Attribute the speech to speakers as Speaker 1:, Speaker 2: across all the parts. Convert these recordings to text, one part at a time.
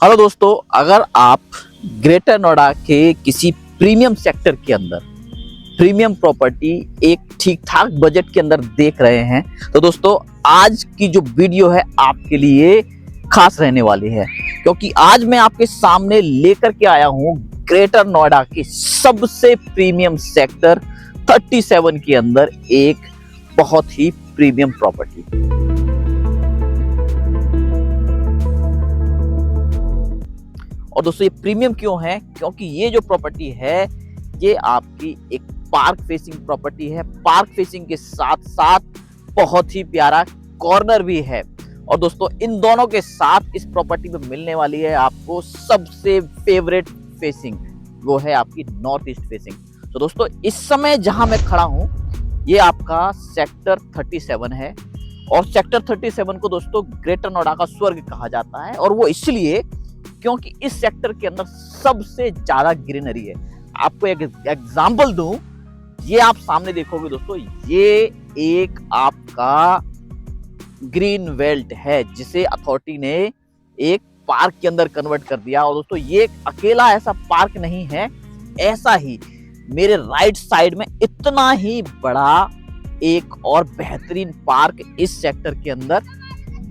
Speaker 1: Hello दोस्तों, अगर आप ग्रेटर नोएडा के किसी प्रीमियम सेक्टर के अंदर प्रीमियम प्रॉपर्टी एक ठीक ठाक बजट के अंदर देख रहे हैं तो दोस्तों आज की जो वीडियो है आपके लिए खास रहने वाली है, क्योंकि आज मैं आपके सामने लेकर के आया हूं ग्रेटर नोएडा के सबसे प्रीमियम सेक्टर 37 के अंदर एक बहुत ही प्रीमियम प्रॉपर्टी। और दोस्तों ये प्रीमियम क्यों है? क्योंकि ये जो प्रॉपर्टी है ये आपकी एक पार्क फेसिंग प्रॉपर्टी है। पार्क फेसिंग के साथ साथ बहुत ही प्यारा कॉर्नर भी है। और दोस्तों इन दोनों के साथ इस प्रॉपर्टी में मिलने वाली है आपको सबसे फेवरेट फेसिंग, वो है आपकी नॉर्थ ईस्ट फेसिंग। तो दोस्तों इस समय जहां मैं खड़ा हूं ये आपका सेक्टर 37 है। और सेक्टर 37 को दोस्तों ग्रेटर नोएडा का स्वर्ग कहा जाता है, और वो इसलिए क्योंकि इस सेक्टर के अंदर सबसे ज्यादा ग्रीनरी है। आपको एक एग्जांपल दूं, ये आप सामने देखोगे दोस्तों, ये एक आपका ग्रीन बेल्ट है जिसे अथॉरिटी ने एक पार्क के अंदर कन्वर्ट कर दिया। और दोस्तों ये अकेला ऐसा पार्क नहीं है, ऐसा ही मेरे राइट साइड में इतना ही बड़ा एक और बेहतरीन पार्क इस सेक्टर के अंदर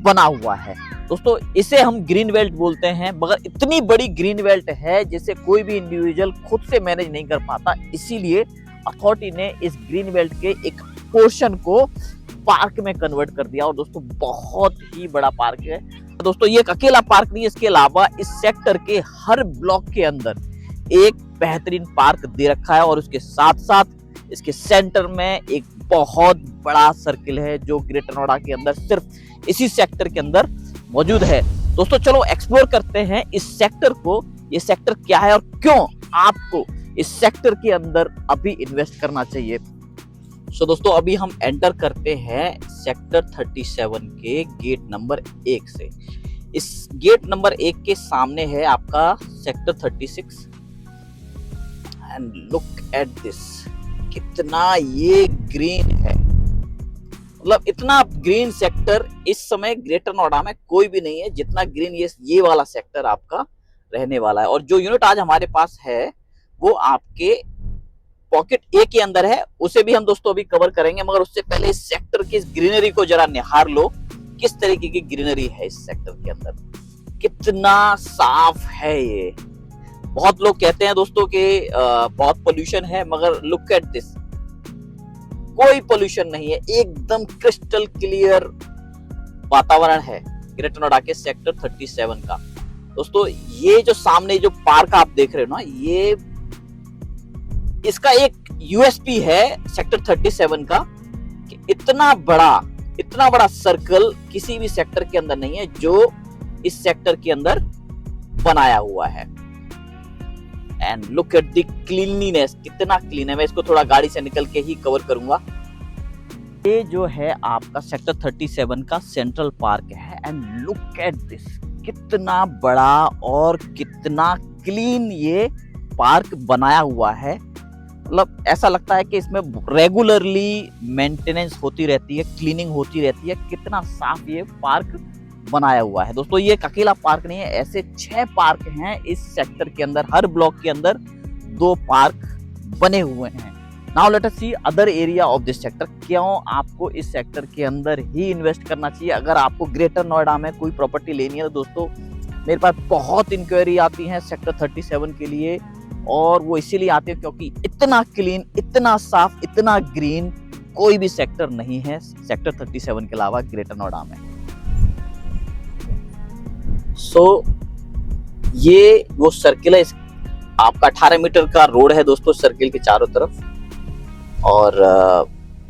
Speaker 1: बना हुआ है। दोस्तों इसे हम ग्रीन बेल्ट बोलते हैं, मगर इतनी बड़ी ग्रीन बेल्ट है जिसे कोई भी इंडिविजुअल खुद से मैनेज नहीं कर पाता। इसीलिए अथॉरिटी ने इस ग्रीन बेल्ट के एक पोर्शन को पार्क में कन्वर्ट कर दिया। और दोस्तों बहुत ही बड़ा पार्क है। दोस्तों ये एक अकेला पार्क नहीं है, इसके अलावा इस सेक्टर के हर ब्लॉक के अंदर एक बेहतरीन पार्क दे रखा है। और उसके साथ साथ इसके सेंटर में एक बहुत बड़ा सर्किल है जो ग्रेटर नोएडा के अंदर सिर्फ इसी सेक्टर के अंदर मौजूद है। दोस्तों चलो एक्सप्लोर करते हैं इस सेक्टर को, ये सेक्टर क्या है और क्यों आपको इस सेक्टर के अंदर अभी इन्वेस्ट करना चाहिए। सो दोस्तों अभी हम एंटर करते हैं सेक्टर 37 के गेट नंबर 1 से। इस गेट नंबर 1 के सामने है आपका sector 36 and look at this, कितना ये ग्रीन है। मतलब इतना ग्रीन सेक्टर इस समय ग्रेटर नोएडा में कोई भी नहीं है जितना ग्रीन ये वाला सेक्टर आपका रहने वाला है। और जो यूनिट आज हमारे पास है वो आपके पॉकेट ए के अंदर है, उसे भी हम दोस्तों अभी कवर करेंगे। मगर उससे पहले इस सेक्टर की इस ग्रीनरी को जरा निहार लो, किस तरीके की ग्रीनरी है इस सेक्टर के अंदर, कितना साफ है ये। बहुत लोग कहते हैं दोस्तों कि बहुत पोल्यूशन है, मगर लुक एट दिस, कोई पोल्यूशन नहीं है, एकदम क्रिस्टल क्लियर वातावरण है ग्रेटर नोएडा के सेक्टर 37 का। दोस्तों ये जो सामने जो पार्क आप देख रहे हो ना, ये इसका एक यूएसपी है सेक्टर 37 का कि इतना बड़ा सर्कल किसी भी सेक्टर के अंदर नहीं है जो इस सेक्टर के अंदर बनाया हुआ है। And look at the cleanliness, कितना क्लीन है। मैं इसको थोड़ा गाड़ी से निकल के ही कवर करूंगा। ये जो है आपका सेक्टर 37 का सेंट्रल पार्क है। एंड लुक एट दिस, कितना बड़ा और कितना क्लीन ये पार्क बनाया हुआ है। मतलब ऐसा लगता है कि इसमें रेगुलरली मेंटेनेंस होती रहती है, क्लीनिंग होती रहती है। कितना साफ ये पार्क बनाया हुआ है। दोस्तों ये एक अकेला पार्क नहीं है, ऐसे 6 पार्क हैं इस सेक्टर के अंदर। हर ब्लॉक के अंदर 2 पार्क बने हुए हैं। Now let us see other area of this sector. क्यों आपको इस सेक्टर के अंदर ही इन्वेस्ट करना चाहिए? अगर आपको ग्रेटर नोएडा में कोई प्रॉपर्टी लेनी है तो दोस्तों मेरे पास बहुत इंक्वायरी आती है सेक्टर 37 के लिए, और वो इसीलिए आती है क्योंकि इतना क्लीन, इतना साफ, इतना ग्रीन कोई भी सेक्टर नहीं है सेक्टर 37 के अलावा ग्रेटर नोएडा में। सो ये वो सर्किल है, आपका 18 मीटर का रोड है दोस्तों सर्किल के चारों तरफ। और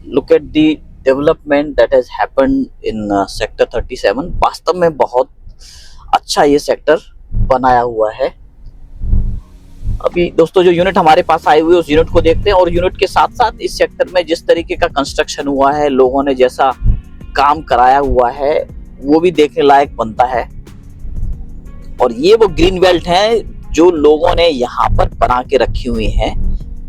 Speaker 1: look at the development that has happened in sector 37। वास्तव में बहुत अच्छा ये सेक्टर बनाया हुआ है। अभी दोस्तों जो यूनिट हमारे पास आई हुई है उस यूनिट को देखते हैं, और यूनिट के साथ साथ इस सेक्टर में जिस तरीके का कंस्ट्रक्शन हुआ है, लोगों ने जैसा काम कराया हुआ है, वो भी देखने लायक बनता है। और ये वो ग्रीन बेल्ट है जो लोगों ने यहाँ पर बना के रखी हुई है।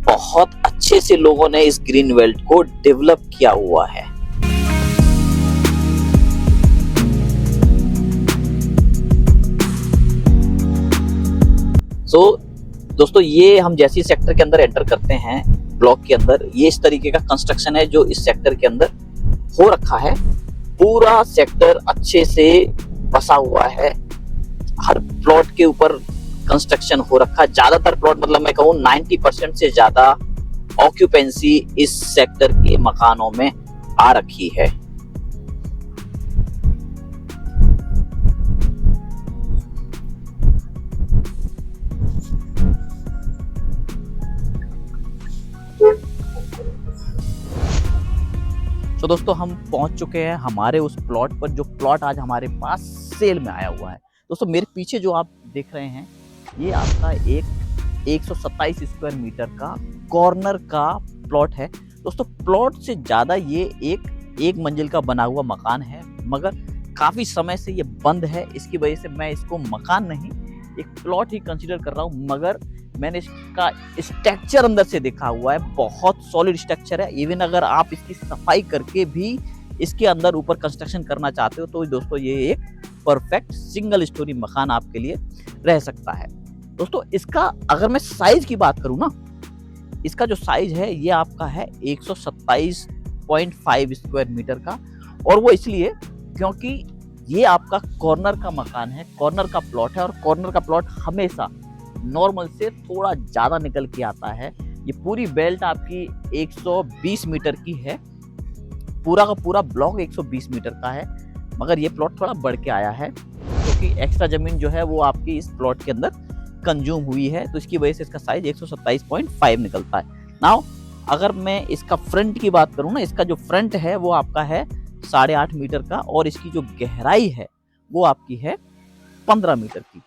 Speaker 1: बहुत अच्छे से लोगों ने इस ग्रीन बेल्ट को डेवलप किया हुआ है। सो दोस्तों ये हम जैसे ही सेक्टर के अंदर एंटर करते हैं, ब्लॉक के अंदर, ये इस तरीके का कंस्ट्रक्शन है जो इस सेक्टर के अंदर हो रखा है। पूरा सेक्टर अच्छे से बसा हुआ है, हर प्लॉट के ऊपर कंस्ट्रक्शन हो रखा है। ज्यादातर प्लॉट मतलब मैं कहूँ 90% से ज्यादा ऑक्यूपेंसी इस सेक्टर के मकानों में आ रखी है। तो दोस्तों हम पहुंच चुके हैं हमारे उस प्लॉट पर, जो प्लॉट आज हमारे पास सेल में आया हुआ है। दोस्तों मेरे पीछे जो आप देख रहे हैं, ये आपका एक 127 स्क्वायर मीटर का कॉर्नर का प्लॉट है। दोस्तों प्लॉट से ज़्यादा ये एक मंजिल का बना हुआ मकान है, मगर काफ़ी समय से ये बंद है। इसकी वजह से मैं इसको मकान नहीं, एक प्लॉट ही कंसीडर कर रहा हूँ। मगर मैंने इसका स्ट्रक्चर अंदर से देखा हुआ है, बहुत सॉलिड स्ट्रक्चर है। इवन अगर आप इसकी सफाई करके भी इसके अंदर ऊपर कंस्ट्रक्शन करना चाहते हो तो दोस्तों ये एक परफेक्ट सिंगल स्टोरी मकान आपके लिए रह सकता है। दोस्तों इसका अगर मैं साइज की बात करूं ना, इसका जो साइज है ये आपका है 127.5 स्क्वायर मीटर का, और वो इसलिए क्योंकि ये आपका कॉर्नर का मकान है, कॉर्नर का प्लॉट है, और कॉर्नर का प्लॉट हमेशा नॉर्मल से थोड़ा ज़्यादा निकल के आता है। ये पूरी बेल्ट आपकी 120 मीटर की है, पूरा का पूरा ब्लॉक 120 मीटर का है, मगर ये प्लॉट थोड़ा बढ़ के आया है क्योंकि एक्स्ट्रा ज़मीन जो है वो आपकी इस प्लॉट के अंदर कंज्यूम हुई है, तो इसकी वजह से इसका साइज 127.5 निकलता है। नाउ अगर मैं इसका फ्रंट की बात करूँ ना, इसका जो फ्रंट है वो आपका है 8.5 मीटर का, और इसकी जो गहराई है वो आपकी है 15 मीटर की।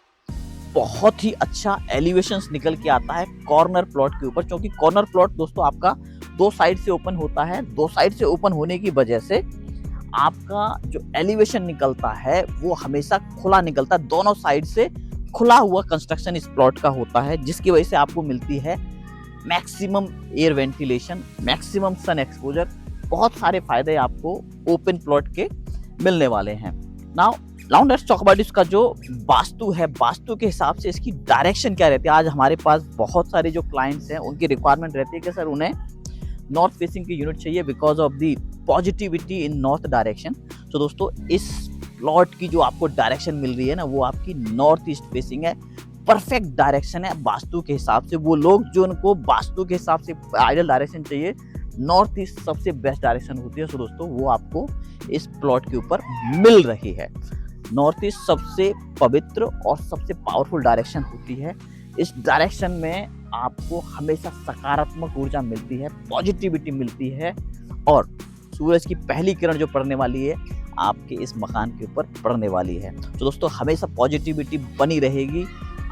Speaker 1: बहुत ही अच्छा एलिवेशंस निकल के आता है कॉर्नर प्लॉट के ऊपर, क्योंकि कॉर्नर प्लॉट दोस्तों आपका दो साइड से ओपन होता है। दो साइड से ओपन होने की वजह से आपका जो एलिवेशन निकलता है वो हमेशा खुला निकलता है, दोनों साइड से खुला हुआ कंस्ट्रक्शन इस प्लॉट का होता है, जिसकी वजह से आपको मिलती है maximum air ventilation, maximum sun exposure. बहुत सारे फायदे आपको ओपन प्लॉट के मिलने वाले हैं। नाउ लेट्स टॉक अबाउट इसका जो वास्तु है, वास्तु के हिसाब से इसकी डायरेक्शन क्या रहती है। आज हमारे पास बहुत सारे जो क्लाइंट्स हैं उनकी रिक्वायरमेंट रहती है कि सर उन्हें नॉर्थ फेसिंग की यूनिट चाहिए because of the positivity in north direction. तो दोस्तों इस प्लॉट की जो आपको डायरेक्शन मिल रही है ना, वो आपकी नॉर्थ ईस्ट फेसिंग है, परफेक्ट डायरेक्शन है वास्तु के हिसाब से। वो लोग जो उनको वास्तु के हिसाब से आइडियल डायरेक्शन चाहिए, नॉर्थ ईस्ट सबसे बेस्ट डायरेक्शन होती है। तो दोस्तों वो आपको इस प्लॉट के ऊपर मिल रही है। नॉर्थ ईस्ट सबसे पवित्र और सबसे पावरफुल डायरेक्शन होती है। इस डायरेक्शन में आपको हमेशा सकारात्मक ऊर्जा मिलती है, पॉजिटिविटी मिलती है, और सूरज की पहली किरण जो पड़ने वाली है आपके इस मकान के ऊपर पड़ने वाली है। तो दोस्तों हमेशा पॉजिटिविटी बनी रहेगी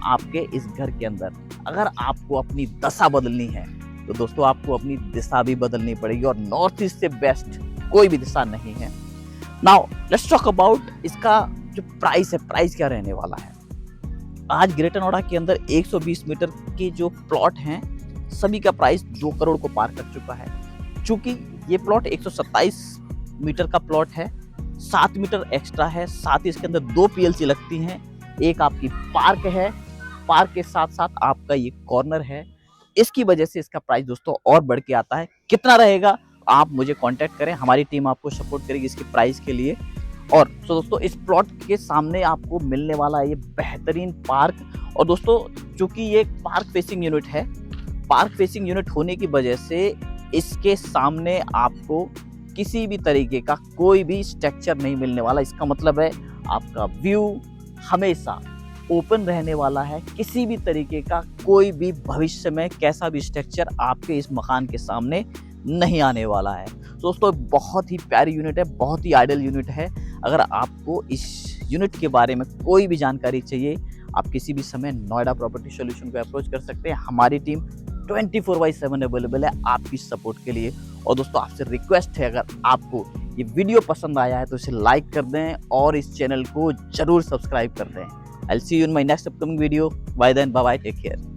Speaker 1: आपके इस घर के अंदर। अगर आपको अपनी दशा बदलनी है तो दोस्तों आपको अपनी दिशा भी बदलनी पड़ेगी, और नॉर्थ ईस्ट से बेस्ट कोई भी दिशा नहीं है। नाउ लेट्स टॉक अबाउट इसका जो प्राइस है, प्राइस क्या रहने वाला है। आज ग्रेटर नोएडा के अंदर 120 मीटर के जो प्लॉट हैं सभी का प्राइस 2 करोड़ को पार कर चुका है। चूंकि ये प्लॉट 127 मीटर का प्लॉट है, 7 मीटर एक्स्ट्रा है, साथ ही इसके अंदर 2 PLC लगती हैं, एक आपकी पार्क है, पार्क के साथ साथ आपका ये कॉर्नर है। इसकी वजह से इसका प्राइस दोस्तों और बढ़ के आता है। कितना रहेगा आप मुझे कांटेक्ट करें, हमारी टीम आपको सपोर्ट करेगी इसके प्राइस के लिए। और तो दोस्तों इस प्लॉट के सामने आपको मिलने वाला है ये बेहतरीन पार्क। और दोस्तों चूंकि ये पार्क फेसिंग यूनिट है, पार्क फेसिंग यूनिट होने की वजह से इसके सामने आपको किसी भी तरीके का कोई भी स्ट्रक्चर नहीं मिलने वाला। इसका मतलब है आपका व्यू हमेशा ओपन रहने वाला है, किसी भी तरीके का कोई भी भविष्य में कैसा भी स्ट्रक्चर आपके इस मकान के सामने नहीं आने वाला है। दोस्तों बहुत ही प्यारी यूनिट है, बहुत ही आइडियल यूनिट है। अगर आपको इस यूनिट के बारे में कोई भी जानकारी चाहिए, आप किसी भी समय नोएडा प्रॉपर्टी सॉल्यूशन को अप्रोच कर सकते हैं। हमारी टीम 24/7 अवेलेबल है आपकी सपोर्ट के लिए। और दोस्तों आपसे रिक्वेस्ट है, अगर आपको ये वीडियो पसंद आया है तो इसे लाइक कर दें और इस चैनल को जरूर सब्सक्राइब कर दें। I'll see you in my next upcoming video. Bye then, bye bye, take care.